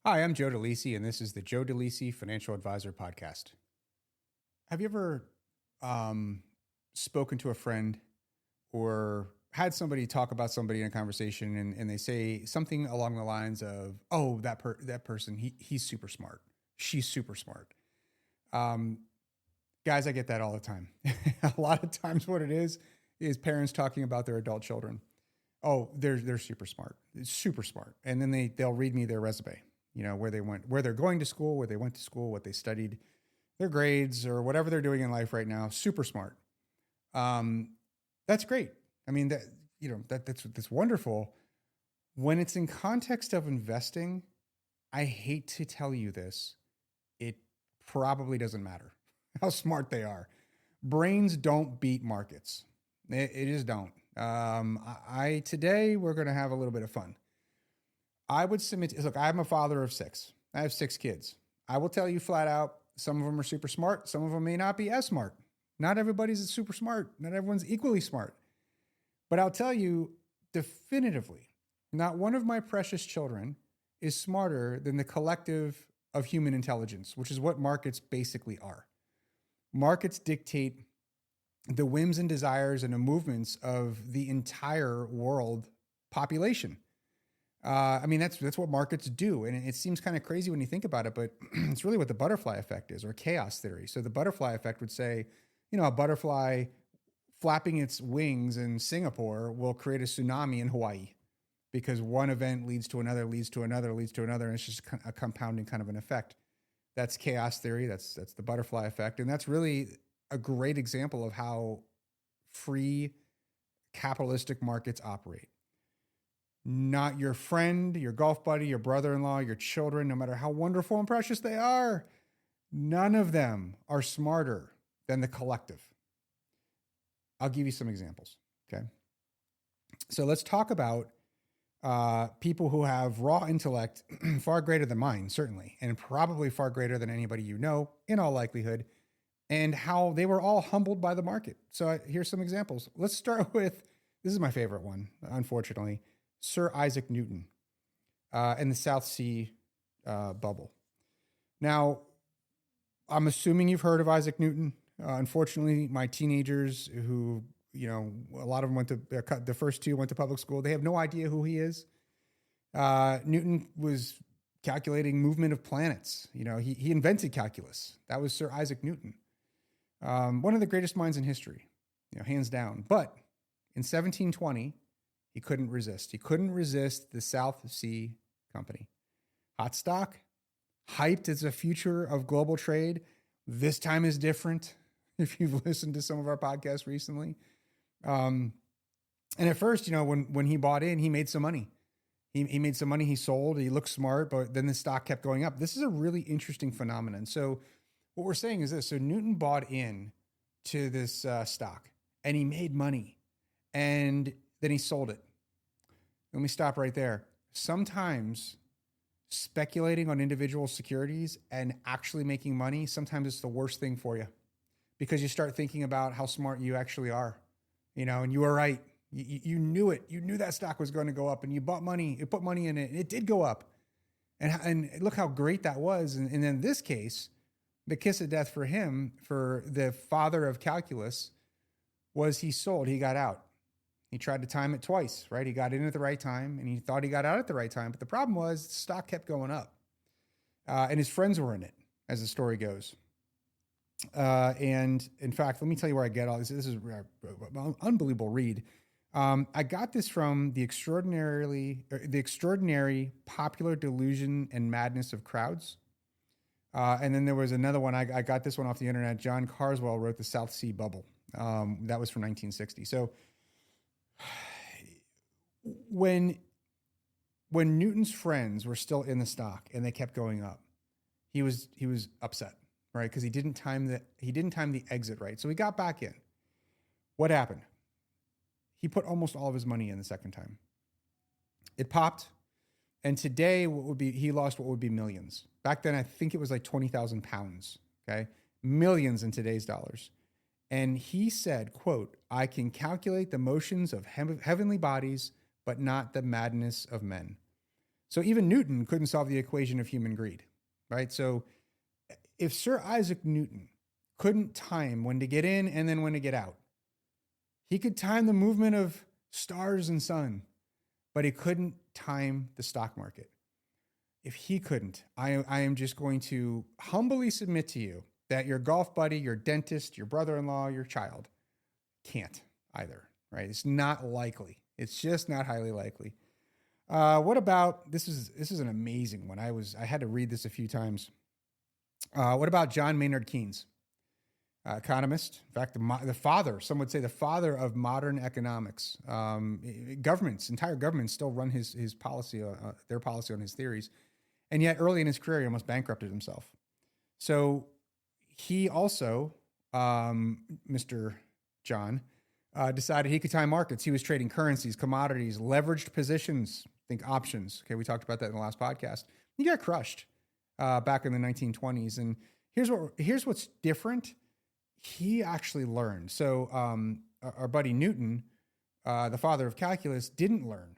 Hi, I'm Joe DeLisi, and this is the Joe DeLisi Financial Advisor Podcast. Have you ever um, spoken to a friend or had somebody talk about somebody in a conversation and they say something along the lines of, oh, that person, he's super smart. She's super smart. Um, Guys, I get that all the time. A lot of times what it is parents talking about their adult children. Oh, they're super smart, super smart. And then they'll read me their resume, where they went, where they're going to school, where they went to school, what they studied, their grades, or whatever they're doing in life right now. Super smart. Um, that's great. I mean, that's wonderful. When it's in context of investing, I hate to tell you this, it probably doesn't matter how smart they are. Brains don't beat markets. It just don't. Today we're going to have a little bit of fun. I would submit, look, I'm a father of six. I have six kids. I will tell you flat out, some of them are super smart. Some of them may not be as smart. Not everybody's super smart. Not everyone's equally smart. But I'll tell you definitively, not one of my precious children is smarter than the collective of human intelligence, which is what markets basically are. Markets dictate the whims and desires and the movements of the entire world population. That's what markets do. And it seems kind of crazy when you think about it, but it's really what the butterfly effect is, or chaos theory. So the butterfly effect would say, a butterfly flapping its wings in Singapore will create a tsunami in Hawaii because one event leads to another, leads to another, leads to another. And it's just a compounding kind of an effect. That's chaos theory. That's the butterfly effect. And that's really a great example of how free capitalistic markets operate. Not your friend, your golf buddy, your brother-in-law, your children, no matter how wonderful and precious they are, none of them are smarter than the collective. I'll give you some examples, okay? So let's talk about people who have raw intellect far greater than mine, certainly, and probably far greater than anybody you know, in all likelihood, and how they were all humbled by the market. So here's some examples. Let's start with, this is my favorite one, unfortunately, Sir Isaac Newton and the South Sea bubble. Now, I'm assuming you've heard of Isaac Newton. Unfortunately, my teenagers who, a lot of them went to, the first two went to public school. They have no idea who he is. Newton was calculating movement of planets. He invented calculus. That was Sir Isaac Newton. One of the greatest minds in history, hands down. But in 1720, he couldn't resist. He couldn't resist the South Sea Company. Hot stock, hyped as a future of global trade. This time is different. If you've listened to some of our podcasts recently. And at first, when he bought in, he made some money. He made some money, he sold, he looked smart, but then the stock kept going up. This is a really interesting phenomenon. So what we're saying is this. So Newton bought in to this stock and he made money and then he sold it. Let me stop right there. Sometimes speculating on individual securities and actually making money, sometimes it's the worst thing for you because you start thinking about how smart you actually are, and you were right. You knew it. You knew that stock was going to go up and you bought money, you put money in it and it did go up. And look how great that was. And in this case, the kiss of death for him, for the father of calculus, was he sold, he got out. He tried to time it twice, right? He got in at the right time and he thought he got out at the right time. But the problem was the stock kept going up. And his friends were in it, as the story goes. And in fact, let me tell you where I get all this. This is an unbelievable read. I got this from the extraordinary popular delusion and madness of crowds. And then there was another one. I got this one off the internet. John Carswell wrote The South Sea Bubble. That was from 1960. So when Newton's friends were still in the stock and they kept going up, he was upset, right? Because he didn't time the exit right. So he got back in. What happened? He put almost all of his money in the second time. It popped, and today he lost what would be millions. Back then, I think it was like 20,000 pounds. Okay, millions in today's dollars. And he said, quote, "I can calculate the motions of heavenly bodies, but not the madness of men." So even Newton couldn't solve the equation of human greed, right? So if Sir Isaac Newton couldn't time when to get in and then when to get out, he could time the movement of stars and sun, but he couldn't time the stock market. If he couldn't, I am just going to humbly submit to you that your golf buddy, your dentist, your brother-in-law, your child can't either, right? It's not likely. It's just not highly likely. What about, this is an amazing one. I had to read this a few times. What about John Maynard Keynes, economist? In fact, the father, some would say the father of modern economics. Entire governments still run his policy, their policy on his theories. And yet early in his career, he almost bankrupted himself. So he also, Mr. John, decided he could time markets. He was trading currencies, commodities, leveraged positions, think options. Okay, we talked about that in the last podcast. He got crushed back in the 1920s. And here's what's different. He actually learned. So our buddy Newton, the father of calculus, didn't learn.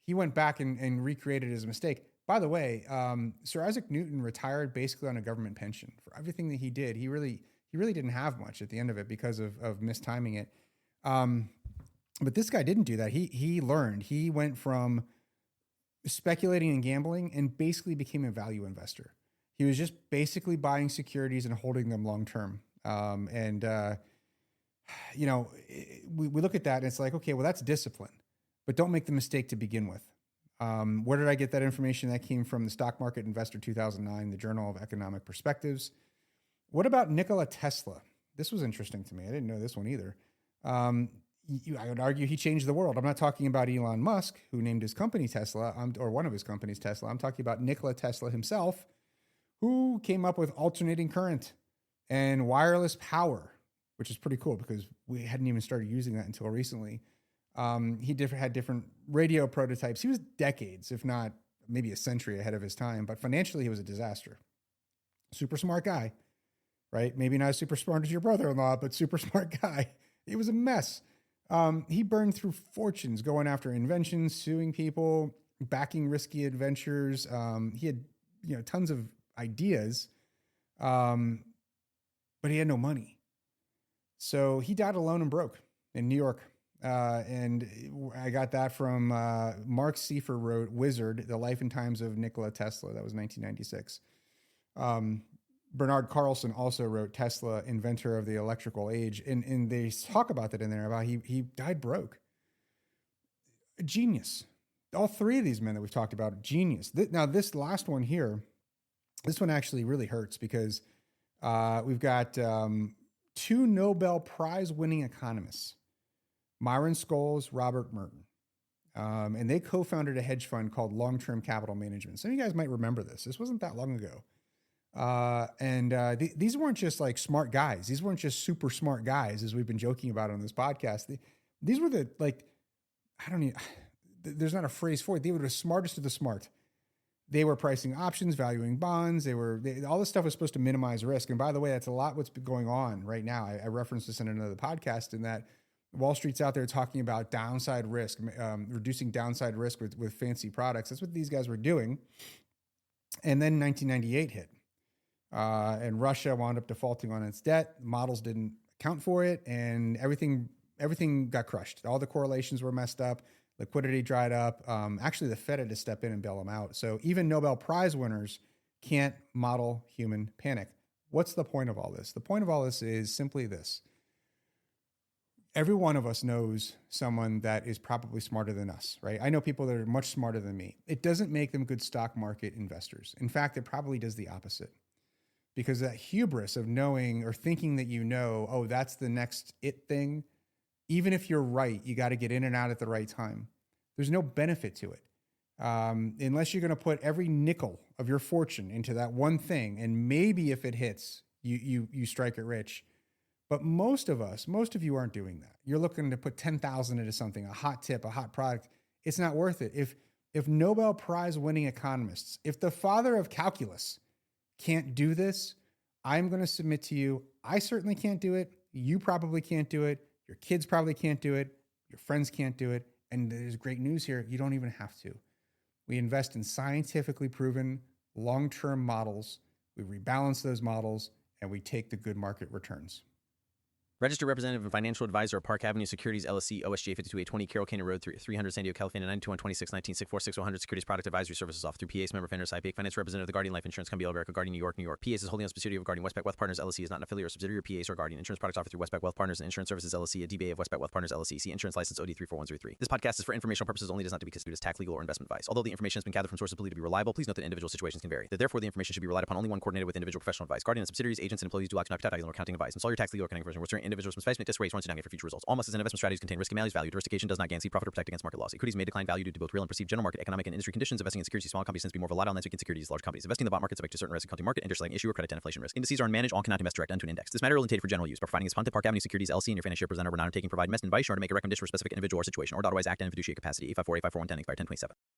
He went back and recreated his mistake. By the way, Sir Isaac Newton retired basically on a government pension for everything that he did. He really didn't have much at the end of it because of mistiming it. But this guy didn't do that. He learned. He went from speculating and gambling and basically became a value investor. He was just basically buying securities and holding them long term. We look at that and it's like, okay, well, that's discipline, but don't make the mistake to begin with. Where did I get that information? That came from the Stock Market Investor 2009, the Journal of Economic Perspectives. What about Nikola Tesla? This was interesting to me. I didn't know this one either. I would argue he changed the world. I'm not talking about Elon Musk, who named his company Tesla, or one of his companies Tesla. I'm talking about Nikola Tesla himself, who came up with alternating current and wireless power, which is pretty cool because we hadn't even started using that until recently. He had different radio prototypes. He was decades, if not maybe a century ahead of his time, but financially he was a disaster. Super smart guy, right? Maybe not as super smart as your brother-in-law, but super smart guy. He was a mess. He burned through fortunes going after inventions, suing people, backing risky adventures. He had, tons of ideas, but he had no money. So he died alone and broke in New York. And I got that from Mark Seifer wrote Wizard, The Life and Times of Nikola Tesla. That was 1996. Bernard Carlson also wrote Tesla, Inventor of the Electrical Age. And they talk about that in there, about he died broke. A genius. All three of these men that we've talked about, genius. Now, this last one here, this one actually really hurts because we've got two Nobel Prize winning economists, Myron Scholes, Robert Merton. And they co-founded a hedge fund called Long-Term Capital Management. Some of you guys might remember this. This wasn't that long ago. These weren't just like smart guys. These weren't just super smart guys, as we've been joking about on this podcast. These were there's not a phrase for it. They were the smartest of the smart. They were pricing options, valuing bonds. All this stuff was supposed to minimize risk. And by the way, that's a lot what's been going on right now. I referenced this in another podcast, in that Wall Street's out there talking about downside risk, reducing downside risk with fancy products. That's what these guys were doing. And then 1998 hit. And Russia wound up defaulting on its debt. Models didn't account for it, and everything got crushed. All the correlations were messed up. Liquidity dried up. Actually, the Fed had to step in and bail them out. So even Nobel Prize winners can't model human panic. What's the point of all this? The point of all this is simply this. Every one of us knows someone that is probably smarter than us, right? I know people that are much smarter than me. It doesn't make them good stock market investors. In fact, it probably does the opposite. Because that hubris of knowing or thinking that oh, that's the next it thing, even if you're right, you got to get in and out at the right time. There's no benefit to it. Unless you're going to put every nickel of your fortune into that one thing, and maybe if it hits, you strike it rich. But most of you aren't doing that. You're looking to put 10,000 into something, a hot tip, a hot product. It's not worth it. If Nobel Prize winning economists, if the father of calculus can't do this, I'm going to submit to you, I certainly can't do it. You probably can't do it. Your kids probably can't do it. Your friends can't do it. And there's great news here. You don't even have to. We invest in scientifically proven long-term models. We rebalance those models, and we take the good market returns. Registered representative and financial advisor of Park Avenue Securities LLC, OSGA 52820, Carroll Canyon Road, 300 San Diego, California, 92126 19646 Securities Product Advisory Services offered through PA's member vendors, IPA, financial representative of the Guardian Life Insurance Company of America, Guardian New York, New York. PA's is wholly owned subsidiary of Guardian Westpac Wealth Partners LLC, is not an affiliate or subsidiary of PA's or Guardian. Insurance products offered through Westpac Wealth Partners and Insurance Services LLC, a DBA of Westpac Wealth Partners LLC. See Insurance License OD 34103. This podcast is for informational purposes only, does not to be considered as tax, legal, or investment advice. Although the information has been gathered from sources believed to be reliable, please note that individual situations can vary. That therefore the information should be relied upon only when coordinated with individual professional advice. Guardian and subsidiaries, agents, and employees do not conduct tax or accounting advice. And all your tax, legal, or accounting information, certain individuals must face risk runs to navigate for future results. All must and investment strategies contain risk and value. Diversification does not guarantee profit or protect against market loss. Equities may decline value due to both real and perceived general market, economic, and industry conditions. Investing in securities, small companies tends to be more volatile than in securities, large companies. Investing in the bond market subject to certain risks, accounting market, interest, issue, or credit, and inflation risk. Indices are unmanaged, all cannot invest direct into an index. This matter will intended for general use. By providing its content, Park Avenue Securities LLC and your financial representative are not undertaking provide investment advice or to make a recommendation for a specific individual or situation, or to otherwise act in a fiduciary capacity. 854-854-110 expired 1027.